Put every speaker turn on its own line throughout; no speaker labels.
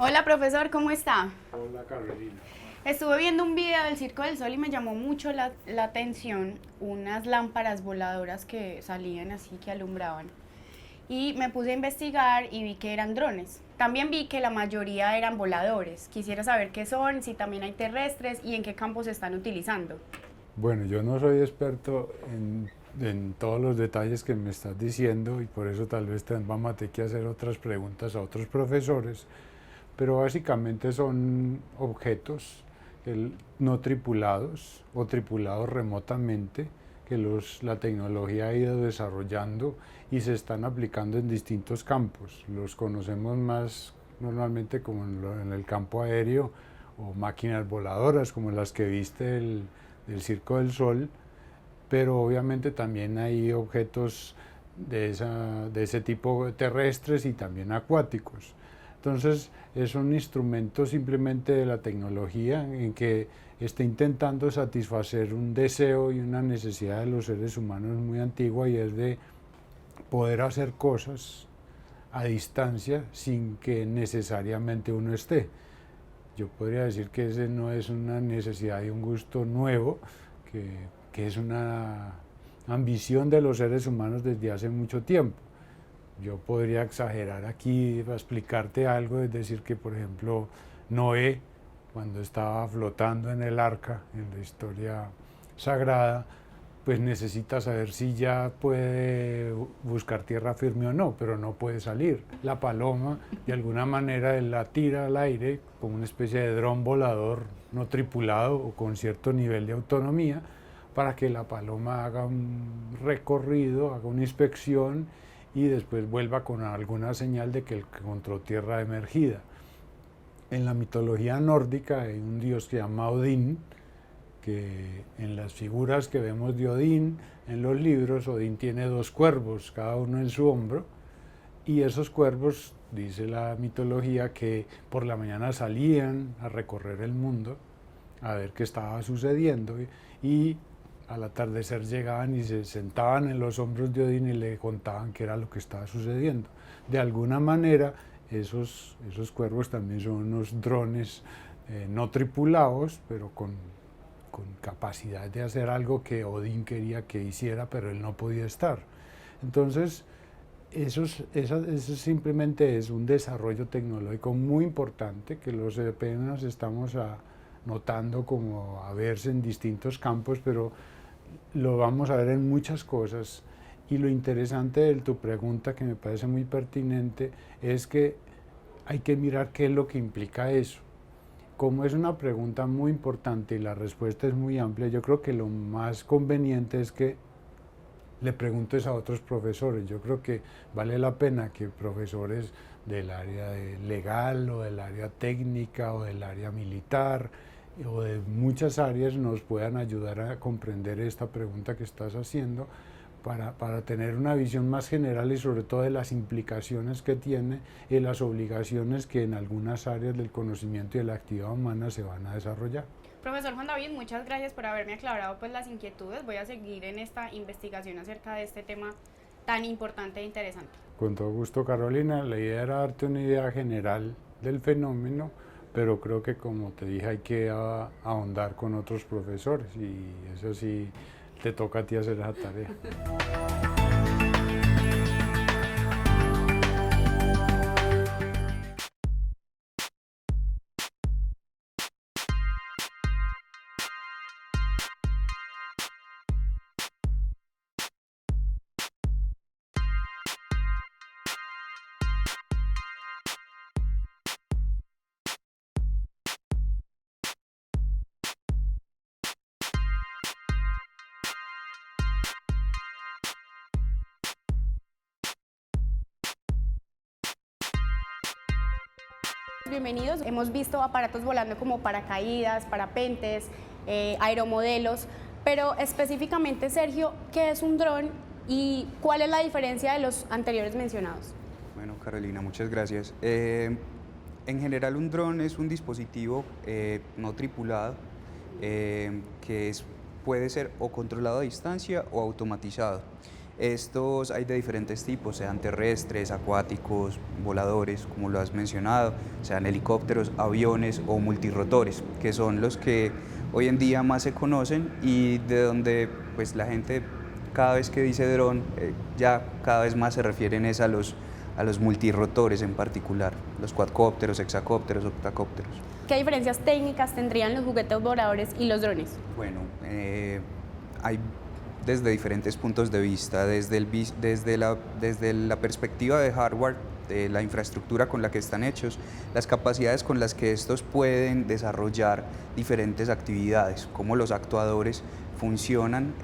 Hola profesor, ¿cómo está?
Hola Carolina.
Estuve viendo un video del Circo del Sol y me llamó mucho la atención unas lámparas voladoras que salían así, que alumbraban. Y me puse a investigar y vi que eran drones. También vi que la mayoría eran voladores. Quisiera saber qué son, si también hay terrestres y en qué campos se están utilizando.
Bueno, yo no soy experto en todos los detalles que me estás diciendo y por eso tal vez vamos a tener que hacer otras preguntas a otros profesores, pero básicamente son objetos no tripulados o tripulados remotamente que la tecnología ha ido desarrollando y se están aplicando en distintos campos. Los conocemos más normalmente como en el campo aéreo o máquinas voladoras como las que viste del Circo del Sol, pero obviamente también hay objetos de ese tipo terrestres y también acuáticos. Entonces es un instrumento simplemente de la tecnología en que está intentando satisfacer un deseo y una necesidad de los seres humanos muy antigua, y es de poder hacer cosas a distancia sin que necesariamente uno esté. Yo podría decir que ese no es una necesidad y un gusto nuevo, que es una ambición de los seres humanos desde hace mucho tiempo. Yo podría exagerar aquí para explicarte algo, es decir, que por ejemplo Noé, cuando estaba flotando en el arca, en la historia sagrada, pues necesita saber si ya puede buscar tierra firme o no, pero no puede salir. La paloma, de alguna manera, él la tira al aire como una especie de dron volador no tripulado o con cierto nivel de autonomía, para que la paloma haga un recorrido, haga una inspección y después vuelva con alguna señal de que encontró tierra emergida. En la mitología nórdica hay un dios que se llama Odín, que en las figuras que vemos de Odín en los libros, Odín tiene dos cuervos, cada uno en su hombro, y esos cuervos, dice la mitología, que por la mañana salían a recorrer el mundo a ver qué estaba sucediendo, y al atardecer llegaban y se sentaban en los hombros de Odín y le contaban qué era lo que estaba sucediendo. De alguna manera, esos cuervos también son unos drones no tripulados, pero con capacidad de hacer algo que Odín quería que hiciera, pero él no podía estar. Entonces, eso simplemente es un desarrollo tecnológico muy importante que los apenas estamos notando como a verse en distintos campos, pero lo vamos a ver en muchas cosas. Y lo interesante de tu pregunta, que me parece muy pertinente, es que hay que mirar qué es lo que implica eso. Como es una pregunta muy importante y la respuesta es muy amplia, yo creo que lo más conveniente es que le preguntes a otros profesores. Yo creo que vale la pena que profesores del área legal o del área técnica o del área militar o de muchas áreas nos puedan ayudar a comprender esta pregunta que estás haciendo, para tener una visión más general y sobre todo de las implicaciones que tiene y las obligaciones que en algunas áreas del conocimiento y de la actividad humana se van a desarrollar.
Profesor Juan David, muchas gracias por haberme aclarado pues las inquietudes. Voy a seguir en esta investigación acerca de este tema tan importante e interesante.
Con todo gusto, Carolina. La idea era darte una idea general del fenómeno, pero creo que, como te dije, hay que ahondar con otros profesores y eso sí, te toca a ti hacer esa tarea.
Bienvenidos. Hemos visto aparatos volando como paracaídas, parapentes, aeromodelos, pero específicamente, Sergio, ¿qué es un dron y cuál es la diferencia de los anteriores mencionados?
Bueno, Carolina, muchas gracias. En general, un dron es un dispositivo no tripulado que puede ser o controlado a distancia o automatizado. Estos hay de diferentes tipos, sean terrestres, acuáticos, voladores, como lo has mencionado, sean helicópteros, aviones o multirotores, que son los que hoy en día más se conocen y de donde pues la gente cada vez que dice dron ya cada vez más se refieren es a los multirotores en particular, los cuadcópteros, hexacópteros, octacópteros.
¿Qué diferencias técnicas tendrían los juguetes voladores y los drones?
Bueno, hay desde diferentes puntos de vista, desde la perspectiva de hardware, de la infraestructura con la que están hechos, las capacidades con las que estos pueden desarrollar diferentes actividades, cómo los actuadores funcionan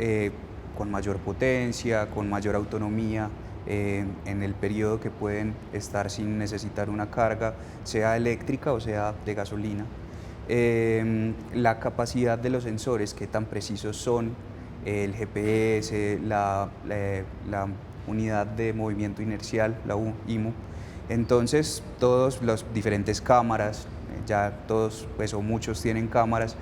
con mayor potencia, con mayor autonomía, en el periodo que pueden estar sin necesitar una carga, sea eléctrica o sea de gasolina. La capacidad de los sensores, qué tan precisos son, el GPS, la unidad de movimiento inercial, la IMU. Entonces, todos los diferentes cámaras, ya todos pues, o muchos tienen cámaras,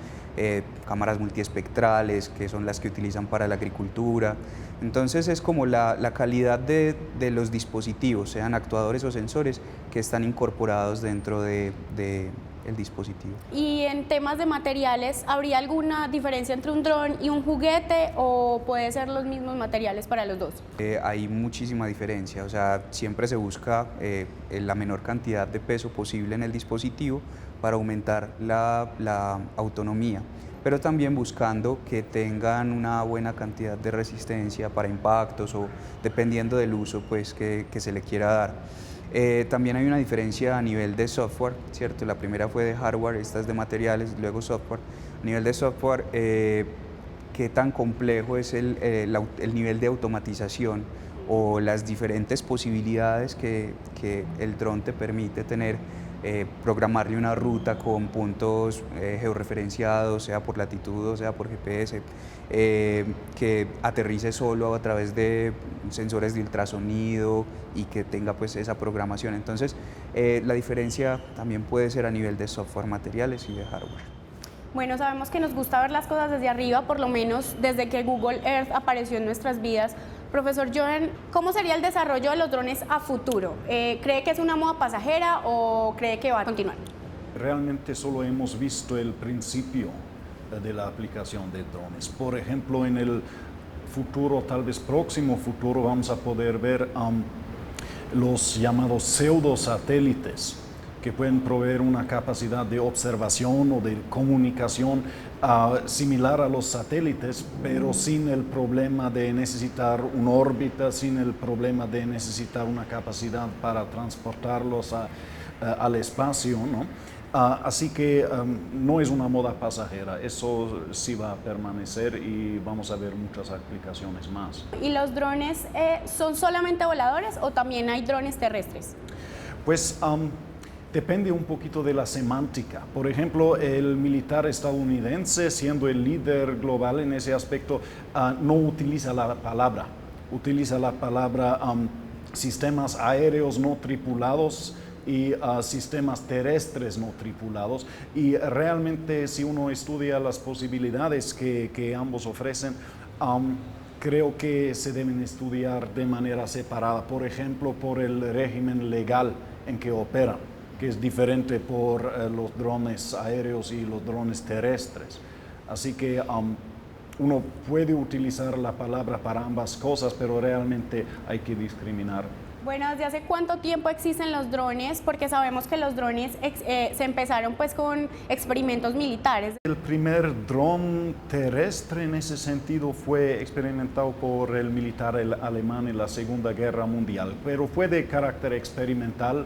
cámaras multiespectrales, que son las que utilizan para la agricultura. Entonces es como la calidad de los dispositivos, sean actuadores o sensores, que están incorporados dentro del dispositivo.
Y en temas de materiales, ¿habría alguna diferencia entre un dron y un juguete o puede ser los mismos materiales para los dos?
Hay muchísima diferencia, o sea, siempre se busca la menor cantidad de peso posible en el dispositivo para aumentar la autonomía, pero también buscando que tengan una buena cantidad de resistencia para impactos o dependiendo del uso pues, que se le quiera dar. También hay una diferencia a nivel de software, ¿cierto? La primera fue de hardware, esta es de materiales, luego software. A nivel de software, qué tan complejo es el nivel de automatización o las diferentes posibilidades que el dron te permite tener, programarle una ruta con puntos georreferenciados, sea por latitud o sea por GPS, que aterrice solo a través de sensores de ultrasonido y que tenga pues esa programación. Entonces la diferencia también puede ser a nivel de software, materiales y de hardware.
Bueno, sabemos que nos gusta ver las cosas desde arriba, por lo menos desde que Google Earth apareció en nuestras vidas. Profesor Johan, ¿cómo sería el desarrollo de los drones a futuro? ¿Cree que es una moda pasajera o cree que va a continuar?
Realmente solo hemos visto el principio de la aplicación de drones. Por ejemplo, en el futuro, tal vez próximo futuro, vamos a poder ver los llamados pseudosatélites, que pueden proveer una capacidad de observación o de comunicación similar a los satélites, pero sin el problema de necesitar una órbita, sin el problema de necesitar una capacidad para transportarlos al espacio, ¿no? Así que no es una moda pasajera, eso sí va a permanecer y vamos a ver muchas aplicaciones más.
¿Y los drones son solamente voladores o también hay drones terrestres?
Pues depende un poquito de la semántica. Por ejemplo, el militar estadounidense, siendo el líder global en ese aspecto, no utiliza la palabra. Utiliza la palabra sistemas aéreos no tripulados y sistemas terrestres no tripulados. Y realmente, si uno estudia las posibilidades que ambos ofrecen, creo que se deben estudiar de manera separada. Por ejemplo, por el régimen legal en que operan, que es diferente por los drones aéreos y los drones terrestres. Así que uno puede utilizar la palabra para ambas cosas, pero realmente hay que discriminar.
Bueno, ¿desde hace cuánto tiempo existen los drones? Porque sabemos que los drones se empezaron pues con experimentos militares.
El primer dron terrestre en ese sentido fue experimentado por el militar alemán en la Segunda Guerra Mundial, pero fue de carácter experimental.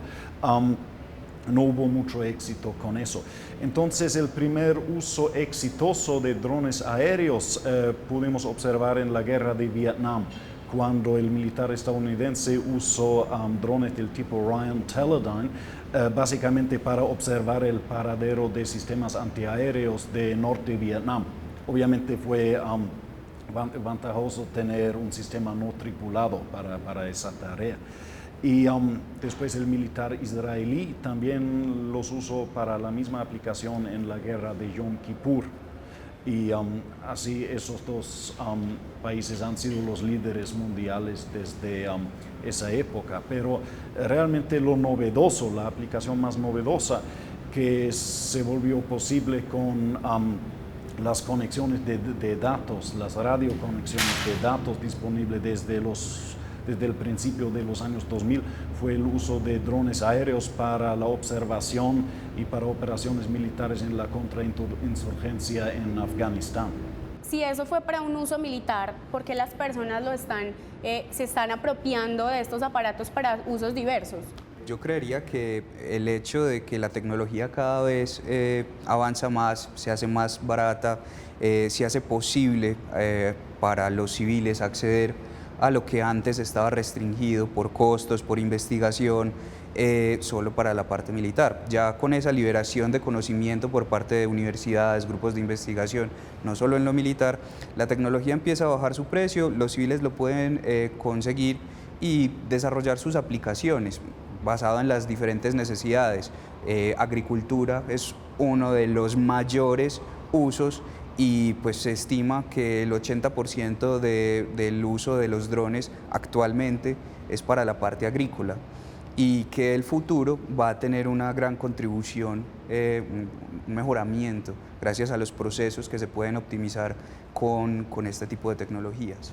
No hubo mucho éxito con eso. Entonces, el primer uso exitoso de drones aéreos pudimos observar en la guerra de Vietnam, cuando el militar estadounidense usó drones del tipo Ryan Teledyne, básicamente para observar el paradero de sistemas antiaéreos de norte Vietnam. Obviamente fue ventajoso tener un sistema no tripulado para esa tarea. Y después el militar israelí también los usó para la misma aplicación en la guerra de Yom Kippur. y así esos dos países han sido los líderes mundiales desde esa época. Pero realmente lo novedoso, la aplicación más novedosa que se volvió posible con las conexiones de datos, las radioconexiones de datos disponibles desde el principio de los años 2000 fue el uso de drones aéreos para la observación y para operaciones militares en la contrainsurgencia en Afganistán.
Si eso fue para un uso militar, ¿por qué las personas se están apropiando de estos aparatos para usos diversos?
Yo creería que el hecho de que la tecnología cada vez avanza más, se hace más barata, se hace posible para los civiles acceder a lo que antes estaba restringido por costos, por investigación, solo para la parte militar. Ya con esa liberación de conocimiento por parte de universidades, grupos de investigación, no solo en lo militar, la tecnología empieza a bajar su precio, los civiles lo pueden conseguir y desarrollar sus aplicaciones basado en las diferentes necesidades. Agricultura es uno de los mayores usos y pues se estima que el 80% del uso de los drones actualmente es para la parte agrícola y que el futuro va a tener una gran contribución, un mejoramiento gracias a los procesos que se pueden optimizar con este tipo de tecnologías.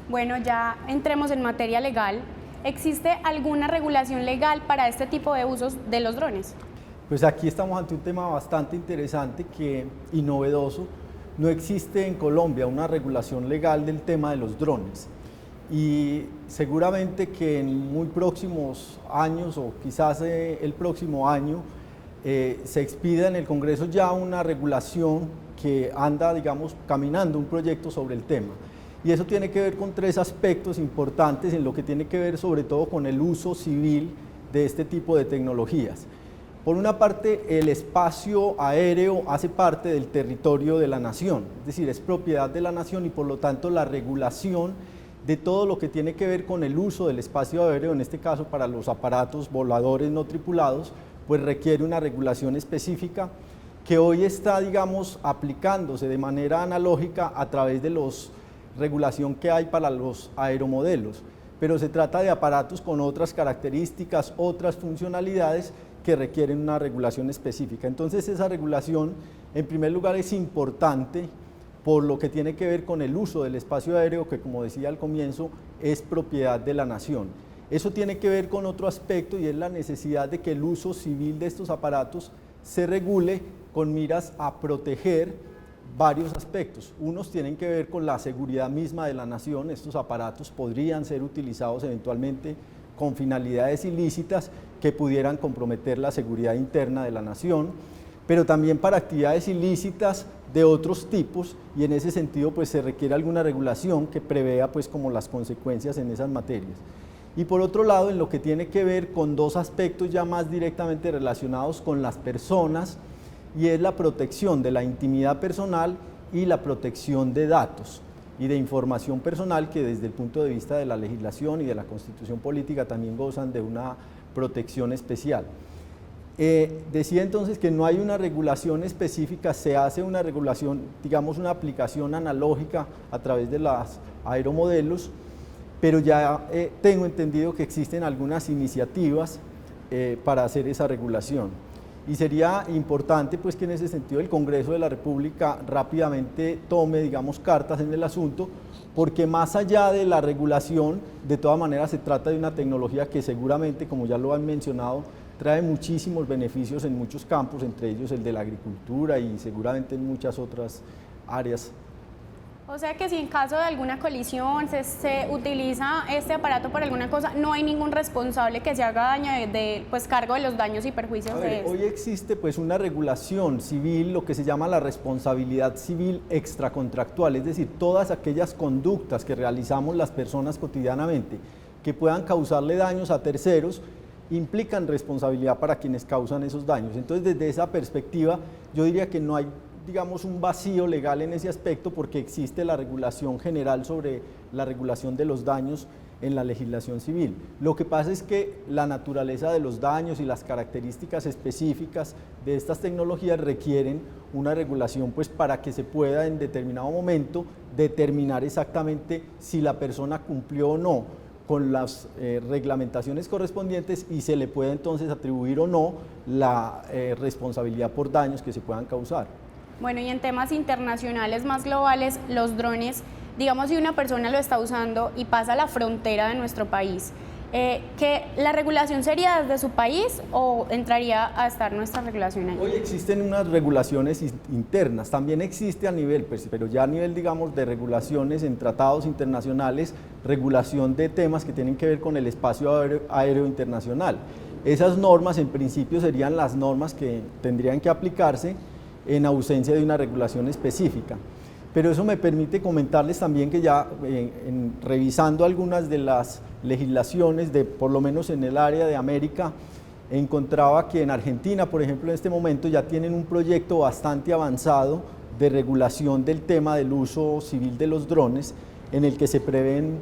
Bueno, ya entremos en materia legal. ¿Existe alguna regulación legal para este tipo de usos de los drones?
Pues aquí estamos ante un tema bastante interesante y novedoso. No existe en Colombia una regulación legal del tema de los drones y seguramente que en muy próximos años o quizás el próximo año se expida en el Congreso ya una regulación que anda, digamos, caminando un proyecto sobre el tema. Y eso tiene que ver con tres aspectos importantes en lo que tiene que ver sobre todo con el uso civil de este tipo de tecnologías. Por una parte, el espacio aéreo hace parte del territorio de la nación, es decir, es propiedad de la nación y por lo tanto la regulación de todo lo que tiene que ver con el uso del espacio aéreo, en este caso para los aparatos voladores no tripulados, pues requiere una regulación específica que hoy está, digamos, aplicándose de manera analógica a través de la regulación que hay para los aeromodelos, pero se trata de aparatos con otras características, otras funcionalidades que requieren una regulación específica. Entonces esa regulación, en primer lugar, es importante por lo que tiene que ver con el uso del espacio aéreo, que como decía al comienzo, es propiedad de la nación. Eso tiene que ver con otro aspecto y es la necesidad de que el uso civil de estos aparatos se regule con miras a proteger varios aspectos. Unos tienen que ver con la seguridad misma de la nación. Estos aparatos podrían ser utilizados eventualmente con finalidades ilícitas que pudieran comprometer la seguridad interna de la nación, pero también para actividades ilícitas de otros tipos y en ese sentido pues se requiere alguna regulación que prevea pues como las consecuencias en esas materias. Y por otro lado, en lo que tiene que ver con dos aspectos ya más directamente relacionados con las personas y es la protección de la intimidad personal y la protección de datos y de información personal que desde el punto de vista de la legislación y de la Constitución política también gozan de una protección especial. Decía entonces que no hay una regulación específica, se hace una regulación, digamos una aplicación analógica a través de los aeromodelos, pero ya tengo entendido que existen algunas iniciativas para hacer esa regulación. Y sería importante pues que en ese sentido el Congreso de la República rápidamente tome, digamos, cartas en el asunto, porque más allá de la regulación, de todas maneras se trata de una tecnología que seguramente, como ya lo han mencionado, trae muchísimos beneficios en muchos campos, entre ellos el de la agricultura y seguramente en muchas otras áreas.
O sea que si en caso de alguna colisión se utiliza este aparato para alguna cosa, no hay ningún responsable que se haga daño pues cargo de los daños y perjuicios de esto.
Hoy existe pues una regulación civil, lo que se llama la responsabilidad civil extracontractual, es decir, todas aquellas conductas que realizamos las personas cotidianamente que puedan causarle daños a terceros, implican responsabilidad para quienes causan esos daños. Entonces, desde esa perspectiva, yo diría que no hay, digamos, un vacío legal en ese aspecto porque existe la regulación general sobre la regulación de los daños en la legislación civil. Lo que pasa es que la naturaleza de los daños y las características específicas de estas tecnologías requieren una regulación pues para que se pueda en determinado momento determinar exactamente si la persona cumplió o no con las reglamentaciones correspondientes y se le puede entonces atribuir o no la responsabilidad por daños que se puedan causar.
Bueno, y en temas internacionales más globales, los drones, digamos si una persona lo está usando y pasa la frontera de nuestro país, ¿que la regulación sería desde su país o entraría a estar nuestra regulación ahí?
Hoy existen unas regulaciones internas, también existe a nivel, pero ya a nivel, digamos, de regulaciones en tratados internacionales, regulación de temas que tienen que ver con el espacio aéreo internacional. Esas normas en principio serían las normas que tendrían que aplicarse en ausencia de una regulación específica. Pero eso me permite comentarles también que ya revisando algunas de las legislaciones, por lo menos en el área de América, encontraba que en Argentina, por ejemplo, en este momento ya tienen un proyecto bastante avanzado de regulación del tema del uso civil de los drones, en el que se prevén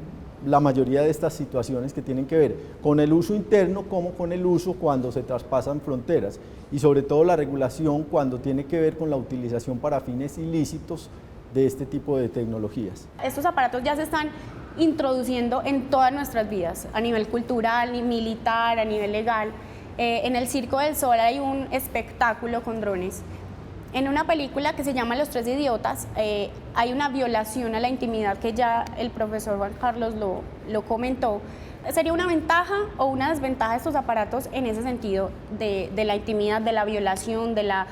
la mayoría de estas situaciones que tienen que ver con el uso interno como con el uso cuando se traspasan fronteras y sobre todo la regulación cuando tiene que ver con la utilización para fines ilícitos de este tipo de tecnologías.
Estos aparatos ya se están introduciendo en todas nuestras vidas, a nivel cultural, militar, a nivel legal. En el Circo del Sol hay un espectáculo con drones. En una película que se llama Los Tres Idiotas, hay una violación a la intimidad que ya el profesor Juan Carlos lo comentó. ¿Sería una ventaja o una desventaja de estos aparatos en ese sentido de la intimidad, de la violación, de la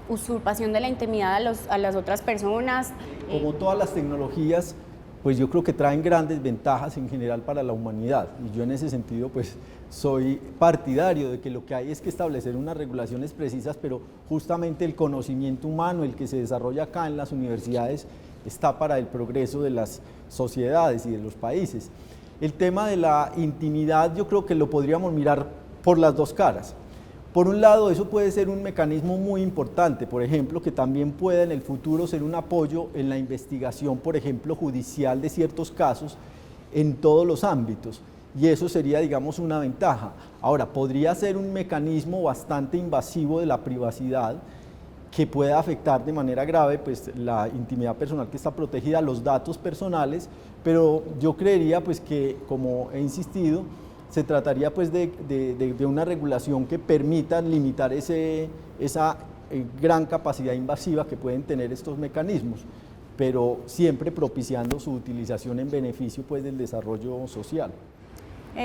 usurpación de la intimidad a las otras personas?
Como todas las tecnologías, pues yo creo que traen grandes ventajas en general para la humanidad y yo en ese sentido pues soy partidario de que lo que hay es que establecer unas regulaciones precisas, pero justamente el conocimiento humano, el que se desarrolla acá en las universidades, está para el progreso de las sociedades y de los países. El tema de la intimidad yo creo que lo podríamos mirar por las dos caras. Por un lado, eso puede ser un mecanismo muy importante, por ejemplo, que también pueda en el futuro ser un apoyo en la investigación, por ejemplo, judicial de ciertos casos en todos los ámbitos, y eso sería, digamos, una ventaja. Ahora, podría ser un mecanismo bastante invasivo de la privacidad que pueda afectar de manera grave pues, la intimidad personal que está protegida, los datos personales, pero yo creería pues, que, como he insistido, se trataría pues de una regulación que permita limitar esa gran capacidad invasiva que pueden tener estos mecanismos, pero siempre propiciando su utilización en beneficio pues, del desarrollo social.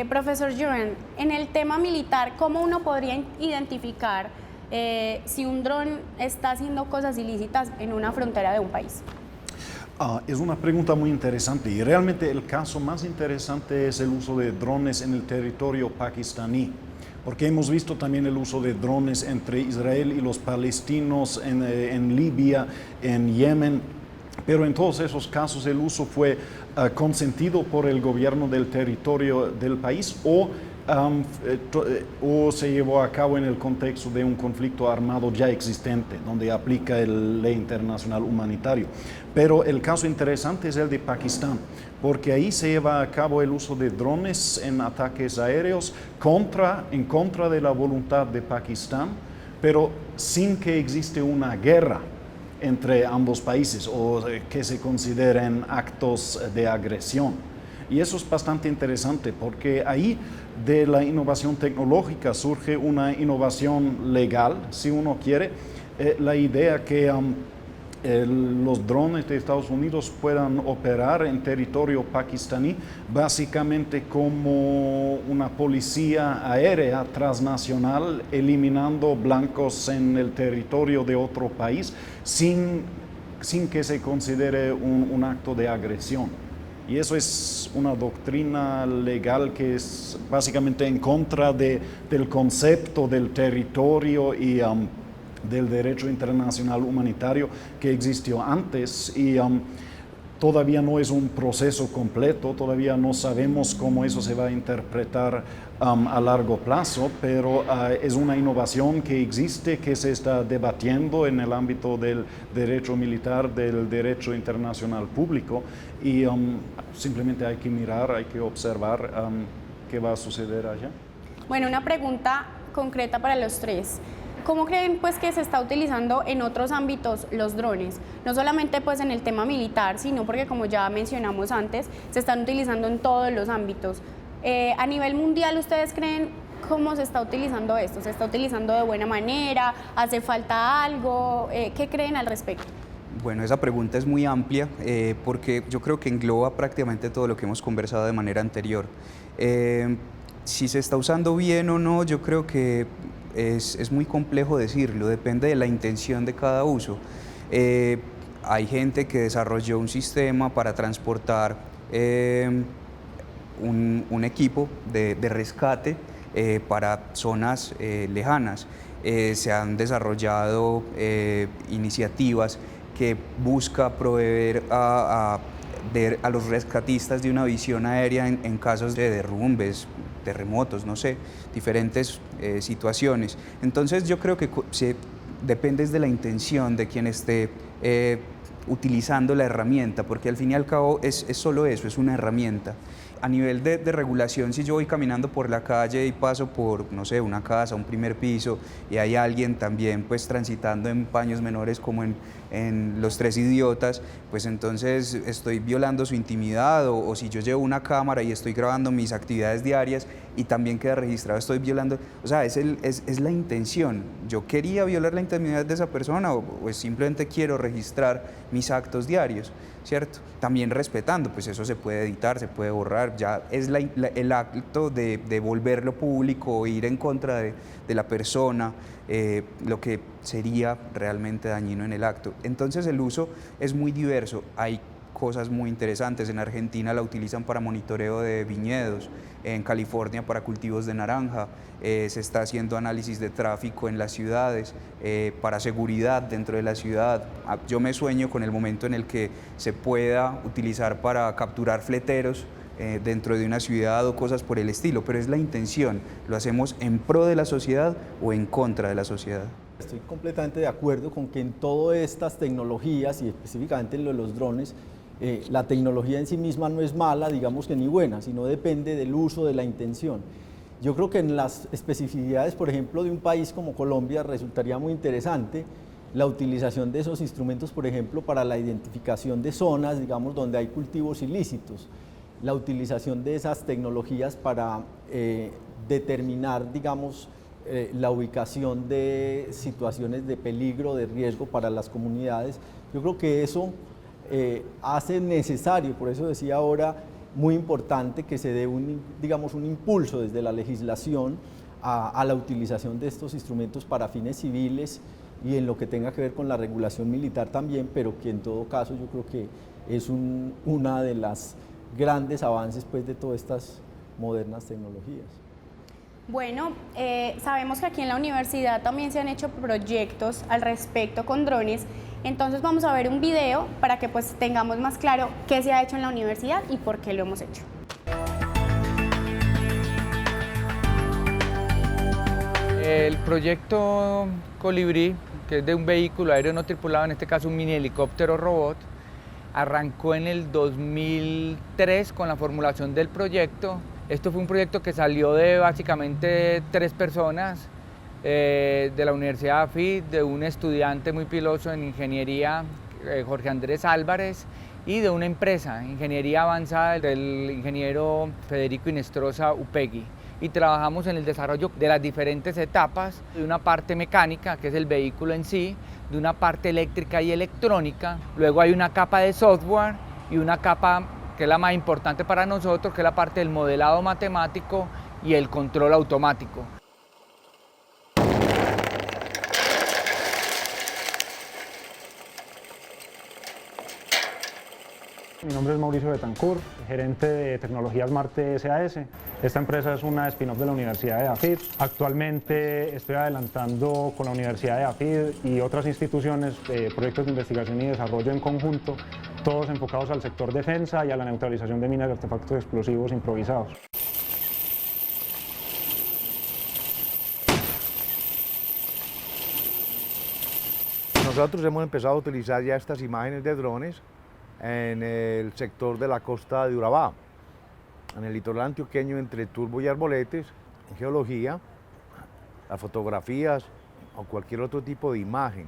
Profesor Joan, en el tema militar, ¿cómo uno podría identificar si un dron está haciendo cosas ilícitas en una frontera de un país?
Es una pregunta muy interesante y realmente el caso más interesante es el uso de drones en el territorio pakistaní, porque hemos visto también el uso de drones entre Israel y los palestinos en Libia, en Yemen, pero en todos esos casos el uso fue consentido por el gobierno del territorio del país o se llevó a cabo en el contexto de un conflicto armado ya existente, donde aplica la ley internacional humanitaria. Pero el caso interesante es el de Pakistán, porque ahí se lleva a cabo el uso de drones en ataques aéreos en contra de la voluntad de Pakistán, pero sin que existe una guerra entre ambos países o que se consideren actos de agresión. Y eso es bastante interesante porque ahí de la innovación tecnológica surge una innovación legal, si uno quiere, la idea que los drones de Estados Unidos puedan operar en territorio pakistaní básicamente como una policía aérea transnacional eliminando blancos en el territorio de otro país sin que se considere un acto de agresión. Y eso es una doctrina legal que es básicamente en contra del concepto del territorio y del derecho internacional humanitario que existió antes. Y todavía no es un proceso completo, todavía no sabemos cómo eso se va a interpretar a largo plazo, pero es una innovación que existe, que se está debatiendo en el ámbito del derecho militar, del derecho internacional público, y simplemente hay que mirar, hay que observar qué va a suceder allá.
Bueno, una pregunta concreta para los tres. ¿Cómo creen pues que se está utilizando en otros ámbitos los drones? No solamente pues en el tema militar, sino porque como ya mencionamos antes, se están utilizando en todos los ámbitos. A nivel mundial, ¿ustedes creen cómo se está utilizando esto? ¿Se está utilizando de buena manera? ¿Hace falta algo? ¿Qué creen al respecto?
Bueno, esa pregunta es muy amplia porque yo creo que engloba prácticamente todo lo que hemos conversado de manera anterior. Si se está usando bien o no, yo creo que es muy complejo decirlo, depende de la intención de cada uso. Hay gente que desarrolló un sistema para transportar un equipo de rescate para zonas lejanas. Se han desarrollado iniciativas que busca proveer a los rescatistas de una visión aérea en casos de derrumbes, terremotos, no sé, diferentes situaciones. Entonces yo creo que depende de la intención de quien esté utilizando la herramienta, porque al fin y al cabo es solo eso, es una herramienta. A nivel de regulación, si yo voy caminando por la calle y paso por, no sé, una casa, un primer piso, y hay alguien también pues transitando en paños menores como en Los Tres Idiotas, pues entonces estoy violando su intimidad, o si yo llevo una cámara y estoy grabando mis actividades diarias y también queda registrado, estoy violando, o sea, es la intención. Yo quería violar la intimidad de esa persona o simplemente quiero registrar mis actos diarios, ¿cierto? También respetando, pues eso se puede editar, se puede borrar, ya es el acto de volverlo público o ir en contra de la persona, lo que sería realmente dañino en el acto. Entonces el uso es muy diverso, hay cosas muy interesantes. En Argentina la utilizan para monitoreo de viñedos, en California para cultivos de naranja, se está haciendo análisis de tráfico en las ciudades, para seguridad dentro de la ciudad. Yo me sueño con el momento en el que se pueda utilizar para capturar fleteros dentro de una ciudad o cosas por el estilo, pero es la intención, lo hacemos en pro de la sociedad o en contra de la sociedad.
Estoy completamente de acuerdo con que en todas estas tecnologías y específicamente en lo de los drones, la tecnología en sí misma no es mala, digamos que ni buena, sino depende del uso, de la intención. Yo creo que en las especificidades, por ejemplo, de un país como Colombia resultaría muy interesante la utilización de esos instrumentos, por ejemplo, para la identificación de zonas, digamos, donde hay cultivos ilícitos, la utilización de esas tecnologías para determinar, digamos, la ubicación de situaciones de peligro, de riesgo para las comunidades. Yo creo que eso hace necesario, por eso decía ahora, muy importante que se dé digamos, un impulso desde la legislación a la utilización de estos instrumentos para fines civiles y en lo que tenga que ver con la regulación militar también, pero que en todo caso yo creo que es una de las grandes avances pues, de todas estas modernas tecnologías.
Bueno, sabemos que aquí en la universidad también se han hecho proyectos al respecto con drones, entonces vamos a ver un video para que pues tengamos más claro qué se ha hecho en la universidad y por qué lo hemos hecho.
El proyecto Colibrí, que es de un vehículo aéreo no tripulado, en este caso un mini helicóptero robot, arrancó en el 2003 con la formulación del proyecto. Esto fue un proyecto que salió de básicamente 3 personas, de la Universidad de AFID, de un estudiante muy piloso en ingeniería, Jorge Andrés Álvarez, y de una empresa, ingeniería avanzada, del ingeniero Federico Inestrosa Upegui. Y trabajamos en el desarrollo de las diferentes etapas, de una parte mecánica, que es el vehículo en sí, de una parte eléctrica y electrónica, luego hay una capa de software y una capa que es la más importante para nosotros, que es la parte del modelado matemático y el control automático.
Mi nombre es Mauricio Betancourt, gerente de tecnologías Marte SAS. Esta empresa es una spin-off de la Universidad de AFID. Actualmente estoy adelantando con la Universidad de AFID y otras instituciones proyectos de investigación y desarrollo en conjunto todos enfocados al sector defensa y a la neutralización de minas y artefactos explosivos improvisados.
Nosotros hemos empezado a utilizar ya estas imágenes de drones en el sector de la costa de Urabá, en el litoral antioqueño entre Turbo y Arboletes, en geología, las fotografías o cualquier otro tipo de imagen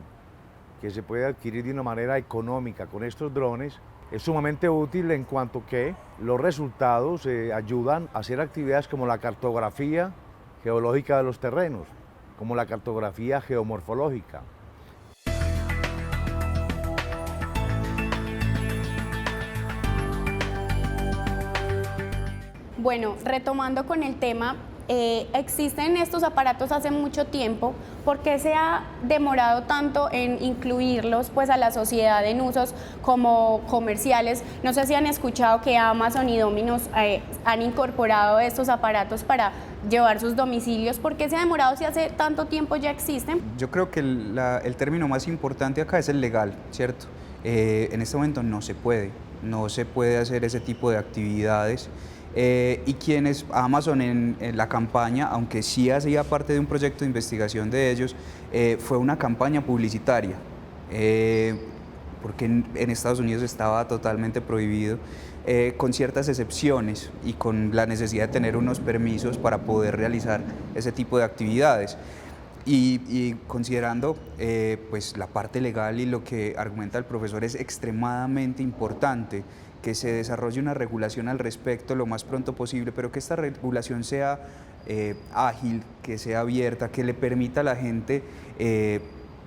que se puede adquirir de una manera económica con estos drones es sumamente útil en cuanto que los resultados ayudan a hacer actividades como la cartografía geológica de los terrenos, como la cartografía geomorfológica.
Bueno, retomando con el tema, existen estos aparatos hace mucho tiempo. ¿Por qué se ha demorado tanto en incluirlos pues, a la sociedad en usos como comerciales? No sé si han escuchado que Amazon y Domino's han incorporado estos aparatos para llevar sus domicilios. ¿Por qué se ha demorado si hace tanto tiempo ya existen?
Yo creo que el término más importante acá es el legal, ¿cierto? En este momento no se puede hacer ese tipo de actividades. Y quienes Amazon en la campaña, aunque sí hacía parte de un proyecto de investigación de ellos, fue una campaña publicitaria, porque en Estados Unidos estaba totalmente prohibido, con ciertas excepciones y con la necesidad de tener unos permisos para poder realizar ese tipo de actividades. Y considerando pues la parte legal y lo que argumenta el profesor, es extremadamente importante que se desarrolle una regulación al respecto lo más pronto posible, pero que esta regulación sea ágil, que sea abierta, que le permita a la gente,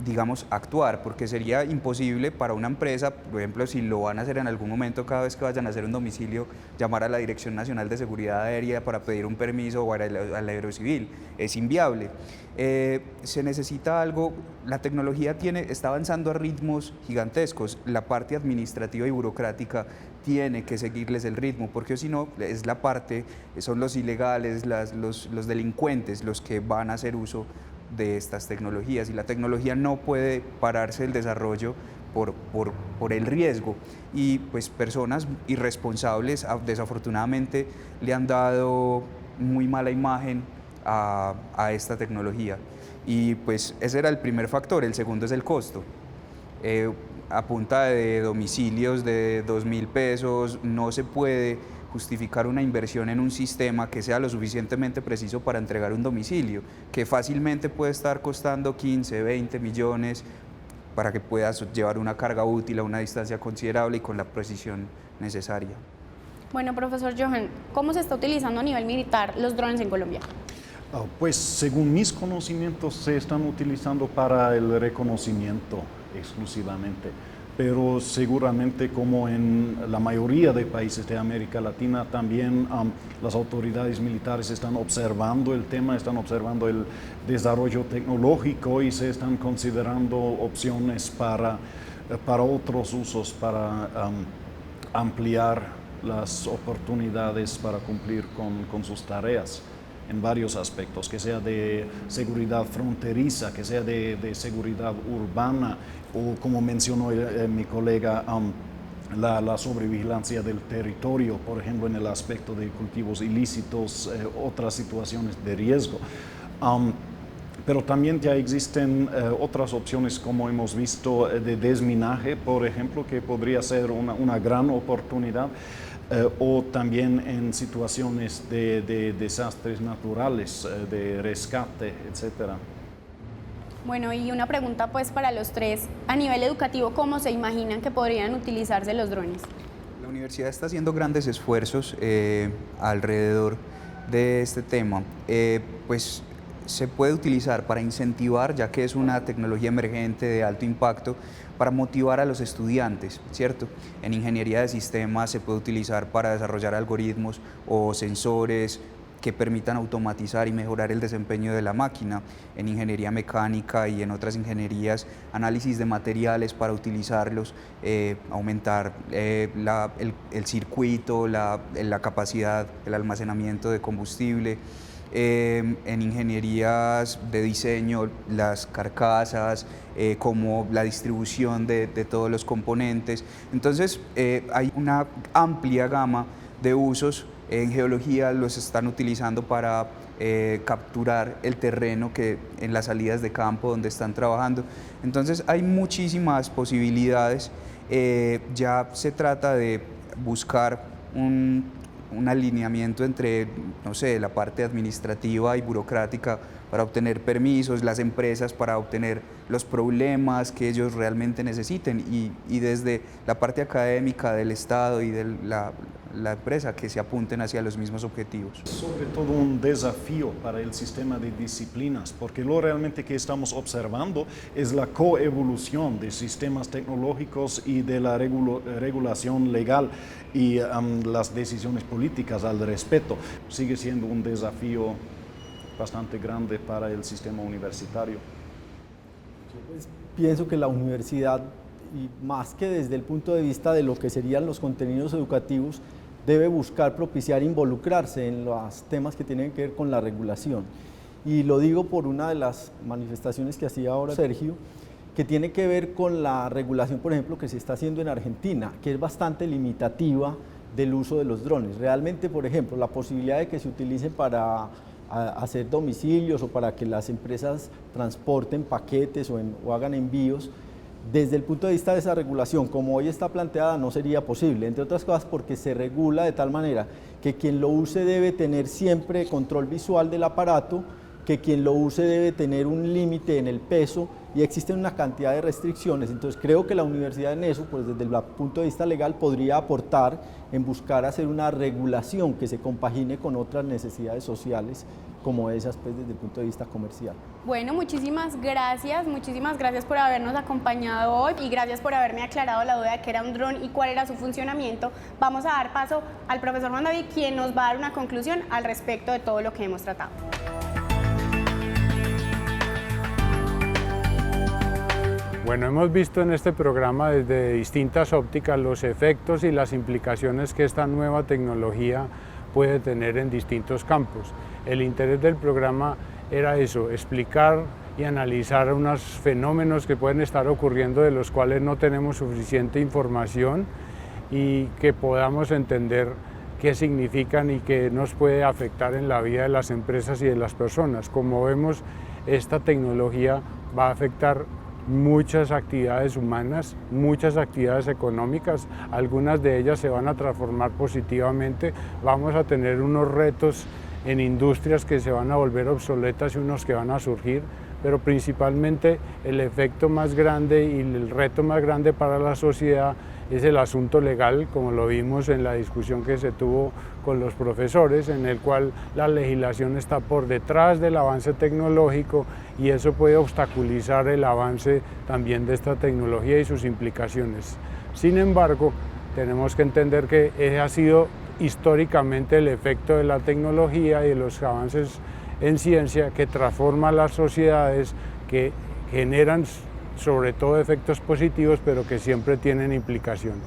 digamos, actuar, porque sería imposible para una empresa, por ejemplo, si lo van a hacer en algún momento, cada vez que vayan a hacer un domicilio, llamar a la Dirección Nacional de Seguridad Aérea para pedir un permiso o al Aerocivil. Es inviable. Se necesita algo, la tecnología está avanzando a ritmos gigantescos, la parte administrativa y burocrática tiene que seguirles el ritmo, porque si no, son los ilegales, los delincuentes los que van a hacer uso de estas tecnologías, y la tecnología no puede pararse el desarrollo por el riesgo, y pues personas irresponsables desafortunadamente le han dado muy mala imagen a esta tecnología, y pues ese era el primer factor. El segundo es el costo. A punta de domicilios de 2.000 pesos no se puede justificar una inversión en un sistema que sea lo suficientemente preciso para entregar un domicilio, que fácilmente puede estar costando 15, 20 millones para que puedas llevar una carga útil a una distancia considerable y con la precisión necesaria.
Bueno, profesor Johan, ¿cómo se está utilizando a nivel militar los drones en Colombia?
Pues según mis conocimientos se están utilizando para el reconocimiento exclusivamente, pero seguramente, como en la mayoría de países de América Latina, también las autoridades militares están observando el tema, están observando el desarrollo tecnológico y se están considerando opciones para otros usos, para ampliar las oportunidades para cumplir con sus tareas en varios aspectos, que sea de seguridad fronteriza, que sea de seguridad urbana, o como mencionó mi colega, la sobrevigilancia del territorio, por ejemplo, en el aspecto de cultivos ilícitos, otras situaciones de riesgo. Pero también ya existen otras opciones, como hemos visto, de desminaje, por ejemplo, que podría ser una gran oportunidad. O también en situaciones de desastres naturales, de rescate, etcétera.
Bueno, y una pregunta pues para los tres, a nivel educativo, ¿cómo se imaginan que podrían utilizarse los drones?
La universidad está haciendo grandes esfuerzos alrededor de este tema. Pues se puede utilizar para incentivar, ya que es una tecnología emergente de alto impacto, para motivar a los estudiantes, ¿cierto? En ingeniería de sistemas se puede utilizar para desarrollar algoritmos o sensores que permitan automatizar y mejorar el desempeño de la máquina. En ingeniería mecánica y en otras ingenierías, análisis de materiales para utilizarlos, aumentar el circuito, la capacidad, el almacenamiento de combustible. en ingenierías de diseño, las carcasas, como la distribución de todos los componentes. Entonces hay una amplia gama de usos. En geología los están utilizando para capturar el terreno que en las salidas de campo donde están trabajando. Entonces hay muchísimas posibilidades. Ya se trata de buscar un alineamiento entre, no sé, la parte administrativa y burocrática para obtener permisos, las empresas para obtener los problemas que ellos realmente necesiten y desde la parte académica del Estado y de la empresa que se apunten hacia los mismos objetivos.
Sobre todo un desafío para el sistema de disciplinas, porque lo realmente que estamos observando es la coevolución de sistemas tecnológicos y de la regulación legal y las decisiones políticas al respecto. Sigue siendo un desafío bastante grande para el sistema universitario.
Pues, pienso que la universidad, y más que desde el punto de vista de lo que serían los contenidos educativos, debe buscar propiciar involucrarse en los temas que tienen que ver con la regulación. Y lo digo por una de las manifestaciones que hacía ahora Sergio, que tiene que ver con la regulación, por ejemplo, que se está haciendo en Argentina, que es bastante limitativa del uso de los drones. Realmente, por ejemplo, la posibilidad de que se utilicen para hacer domicilios o para que las empresas transporten paquetes o hagan envíos, desde el punto de vista de esa regulación, como hoy está planteada, no sería posible, entre otras cosas porque se regula de tal manera que quien lo use debe tener siempre control visual del aparato, que quien lo use debe tener un límite en el peso y existen una cantidad de restricciones. Entonces creo que la universidad en eso, pues desde el punto de vista legal, podría aportar en buscar hacer una regulación que se compagine con otras necesidades sociales como esas, pues desde el punto de vista comercial.
Bueno, muchísimas gracias por habernos acompañado hoy y gracias por haberme aclarado la duda de qué era un dron y cuál era su funcionamiento. Vamos a dar paso al profesor Juan David, quien nos va a dar una conclusión al respecto de todo lo que hemos tratado.
Bueno, hemos visto en este programa desde distintas ópticas los efectos y las implicaciones que esta nueva tecnología puede tener en distintos campos. El interés del programa era eso, explicar y analizar unos fenómenos que pueden estar ocurriendo de los cuales no tenemos suficiente información y que podamos entender qué significan y qué nos puede afectar en la vida de las empresas y de las personas. Como vemos, esta tecnología va a afectar muchas actividades humanas, muchas actividades económicas, algunas de ellas se van a transformar positivamente, vamos a tener unos retos en industrias que se van a volver obsoletas y unos que van a surgir, pero principalmente el efecto más grande y el reto más grande para la sociedad es el asunto legal, como lo vimos en la discusión que se tuvo con los profesores, en el cual la legislación está por detrás del avance tecnológico y eso puede obstaculizar el avance también de esta tecnología y sus implicaciones. Sin embargo, tenemos que entender que ese ha sido históricamente el efecto de la tecnología y de los avances en ciencia que transforma las sociedades, que generan sobre todo efectos positivos, pero que siempre tienen implicaciones.